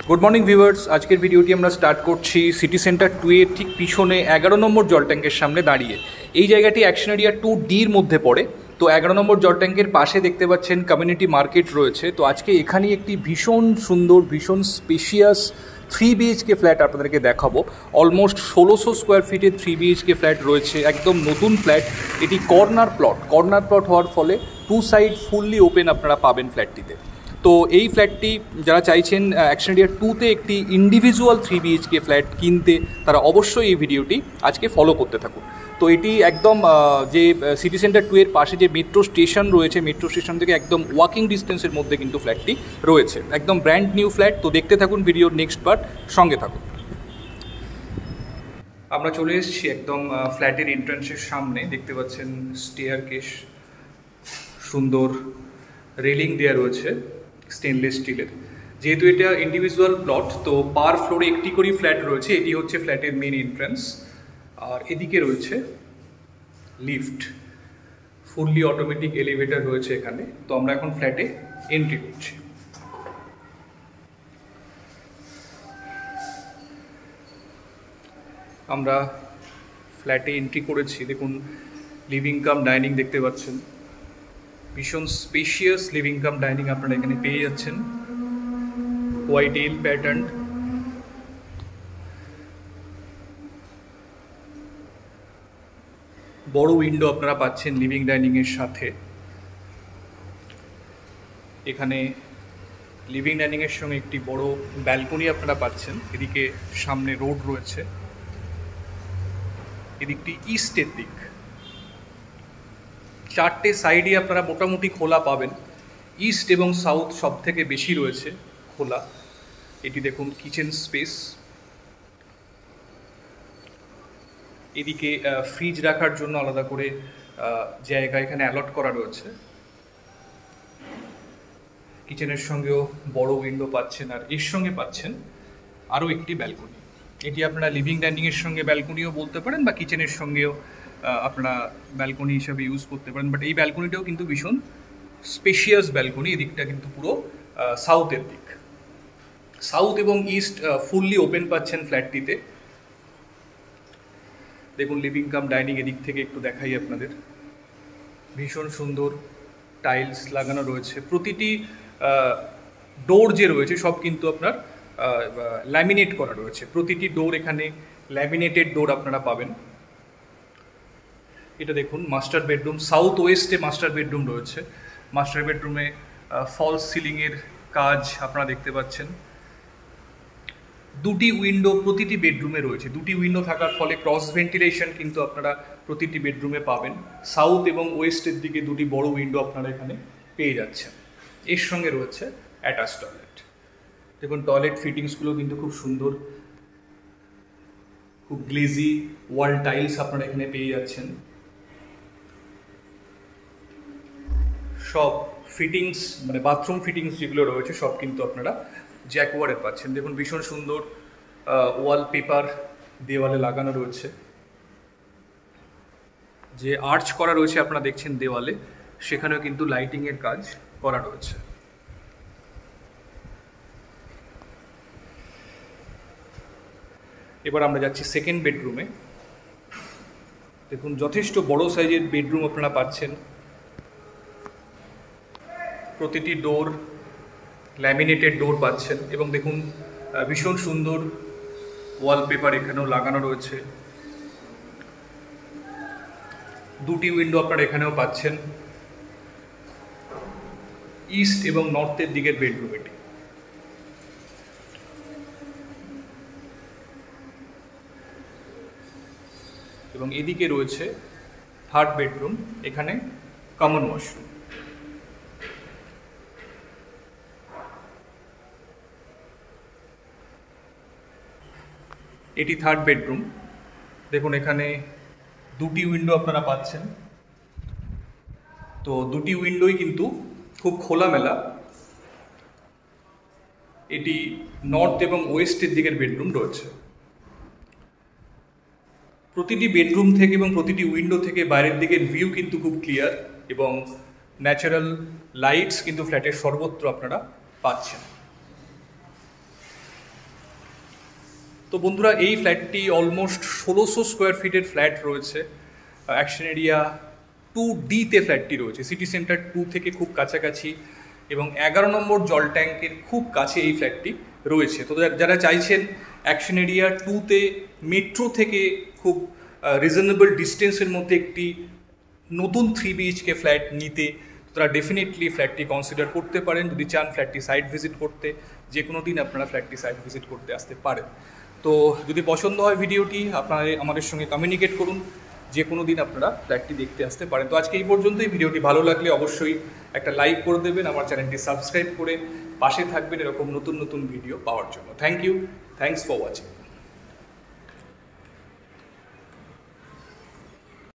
Good morning viewers, আজকের ভিডিওটি আমরা স্টার্ট করছি সিটি সেন্টার 2 এর ঠিক পিছনে 11 নম্বর জল ট্যাঙ্কের সামনে দাঁড়িয়ে। এই জায়গাটি অ্যাকশন এরিয়া 2Dর মধ্যে পড়ে। তো 11 নম্বর জল ট্যাঙ্কের পাশে দেখতে পাচ্ছেন কমিউনিটি মার্কেট রয়েছে। তো আজকে এখানে একটি ভীষণ সুন্দর, ভীষণ স্পেশিয়াস 3 BHK ফ্ল্যাট আপনাদেরকে দেখাবো। অলমোস্ট 1600 স্কোয়ার ফিটের 3 BHK ফ্ল্যাট রয়েছে, একদম নতুন ফ্ল্যাট। এটি কর্নার প্লট হওয়ার ফলে 2 সাইড ফুললি ওপেন আপনারা পাবেন ফ্ল্যাটটিতে। তো এই ফ্ল্যাটটি যারা চাইছেন অ্যাকশন এরিয়া 2তে একটি ইন্ডিভিজুয়াল 3 BHK ফ্ল্যাট কিনতে, তারা অবশ্যই এই ভিডিওটি আজকে ফলো করতে থাকুন। তো এটি একদম যে সিটি সেন্টার 2 এর পাশে যে মেট্রো স্টেশন রয়েছে, মেট্রো স্টেশন থেকে একদম ওয়াকিং ডিস্টেন্সের মধ্যে কিন্তু ফ্ল্যাটটি রয়েছে। একদম ব্র্যান্ড নিউ ফ্ল্যাট। তো দেখতে থাকুন ভিডিওর নেক্সট পার্ট, সঙ্গে থাকুন। আমরা চলে এসেছি একদম ফ্ল্যাটের এন্ট্রান্সের সামনে। দেখতে পাচ্ছেন স্টেয়ার কেস, সুন্দর রেলিং দেওয়া রয়েছে স্টেনলেস স্টিলের। যেহেতু এটা ইন্ডিভিজুয়াল প্লট, তো পার ফ্লোরে একটি করেই ফ্ল্যাট রয়েছে। এটি হচ্ছে ফ্ল্যাটের মেন এন্ট্রান্স, আর এদিকে রয়েছে লিফট, ফুললি অটোমেটিক এলিভেটর রয়েছে এখানে। তো আমরা এখন ফ্ল্যাটে এন্ট্রি করছি। আমরা ফ্ল্যাটে এন্ট্রি করেছি। দেখুন, লিভিং কাম ডাইনিং দেখতে পাচ্ছেন। ভীষণ স্পেশিয়াস লিভিং কাম ডাইনিং আপনারা এখানে পেয়ে যাচ্ছেন। হোয়াইট এল প্যাটার্ন, বড় উইন্ডো আপনারা পাচ্ছেন লিভিং ডাইনিং এর সাথে। এখানে লিভিং ডাইনিং এর সঙ্গে একটি বড় ব্যালকনি আপনারা পাচ্ছেন। এদিকে সামনে রোড রয়েছে, এদিকটি ইস্টের দিক। 4টে সাইডই আপনারা মোটামুটি খোলা পাবেন। ইস্ট এবং সাউথ সব থেকে বেশি রয়েছে খোলা। এটি দেখুন কিচেন স্পেস। এদিকে ফ্রিজ রাখার জন্য আলাদা করে জায়গা এখানে অ্যালট করা রয়েছে। কিচেনের সঙ্গেও বড় উইন্ডো পাচ্ছেন, আর এর সঙ্গে পাচ্ছেন আরও একটি ব্যালকনি। এটি আপনারা লিভিং ডাইনিংয়ের সঙ্গে ব্যালকনিও বলতে পারেন, বা কিচেনের সঙ্গেও আপনারা ব্যালকনি হিসাবে ইউজ করতে পারেন। বাট এই ব্যালকনিটাও কিন্তু ভীষণ স্পেশিয়াস ব্যালকনি। এদিকটা কিন্তু পুরো সাউথের দিক। সাউথ এবং ইস্ট ফুললি ওপেন পাচ্ছেন ফ্ল্যাটটিতে। দেখুন লিভিং কাম ডাইনিং এদিক থেকে একটু দেখাই আপনাদের। ভীষণ সুন্দর টাইলস লাগানো রয়েছে। প্রতিটি ডোর যে রয়েছে সব কিন্তু আপনার ল্যামিনেট করা রয়েছে। প্রতিটি ডোর এখানে ল্যামিনেটেড ডোর আপনারা পাবেন। এটা দেখুন মাস্টার বেডরুম, সাউথ ওয়েস্টে মাস্টার বেডরুম রয়েছে। মাস্টার বেডরুমে ফলস সিলিংয়ের কাজ আপনারা দেখতে পাচ্ছেন। 2টি উইন্ডো প্রতিটি বেডরুমে রয়েছে। 2টি উইন্ডো থাকার ফলে ক্রস ভেন্টিলেশন কিন্তু আপনারা প্রতিটি বেডরুমে পাবেন। সাউথ এবং ওয়েস্টের দিকে 2টি বড় উইন্ডো আপনারা এখানে পেয়ে যাচ্ছেন। এর সঙ্গে রয়েছে অ্যাটাচ টয়লেট। দেখুন টয়লেট ফিটিংসগুলো কিন্তু খুব সুন্দর, খুব গ্লেজি ওয়াল টাইলস আপনারা এখানে পেয়ে যাচ্ছেন। সব ফিটিংস, মানে বাথরুম ফিটিংস যেগুলো রয়েছে সব কিন্তু আপনারা জ্যাকওয়ারে পাচ্ছেন। দেখুন ভীষণ সুন্দর ওয়ালপেপার দেওয়ালে লাগানো রয়েছে। যে আর্চ করা রয়েছে আপনারা দেখছেন দেওয়ালে, সেখানেও কিন্তু লাইটিংয়ের কাজ করা রয়েছে। এবার আমরা যাচ্ছি সেকেন্ড বেডরুমে। দেখুন যথেষ্ট বড় সাইজের বেডরুম আপনারা পাচ্ছেন। প্রতিটি ডোর ল্যামিনেটেড ডোর পাচ্ছেন, এবং দেখুন ভীষণ সুন্দর ওয়ালপেপার এখানেও লাগানো রয়েছে। 2টি উইন্ডো আপনারা এখানেও পাচ্ছেন। ইস্ট এবং নর্থের দিকের বেডরুম এটি। এবং এদিকে রয়েছে থার্ড বেডরুম, এখানে কমন ওয়াশরুম। এটি থার্ড বেডরুম। দেখুন এখানে 2টি উইন্ডো আপনারা পাচ্ছেন। তো 2টি উইন্ডোই কিন্তু খুব খোলামেলা। এটি নর্থ এবং ওয়েস্টের দিকের বেডরুম রয়েছে। প্রতিটি বেডরুম থেকে এবং প্রতিটি উইন্ডো থেকে বাইরের দিকের ভিউ কিন্তু খুব ক্লিয়ার, এবং ন্যাচারাল লাইটস কিন্তু ফ্ল্যাটের সর্বত্র আপনারা পাচ্ছেন। তো বন্ধুরা, এই ফ্ল্যাটটি অলমোস্ট 1600 স্কোয়ার ফিটের ফ্ল্যাট রয়েছে। অ্যাকশন এরিয়া 2D-তে ফ্ল্যাটটি রয়েছে, সিটি সেন্টার 2 থেকে খুব কাছাকাছি এবং 11 নম্বর জল ট্যাঙ্কের খুব কাছে এই ফ্ল্যাটটি রয়েছে। তো যারা চাইছেন অ্যাকশন এরিয়া 2-তে মেট্রো থেকে খুব রিজনেবল ডিস্টেন্সের মধ্যে একটি নতুন 3 BHK ফ্ল্যাট নিতে, তারা ডেফিনেটলি ফ্ল্যাটটি কনসিডার করতে পারেন। যদি চান ফ্ল্যাটটি সাইট ভিজিট করতে, যে কোনো দিন আপনারা ফ্ল্যাটটি সাইট ভিজিট করতে আসতে পারেন। তো যদি পছন্দ হয় ভিডিওটি, আপনারা আমাদের সঙ্গে কমিউনিকেট করুন, যে কোনো দিন আপনারা ফ্ল্যাটটি দেখতে আসতে পারেন। তো আজকে এই পর্যন্তই। ভিডিওটি ভালো লাগলে অবশ্যই একটা লাইক করে দেবেন, আমার চ্যানেলটি সাবস্ক্রাইব করে পাশে থাকবেন এরকম নতুন নতুন ভিডিও পাওয়ার জন্য। Thank you, thanks for watching.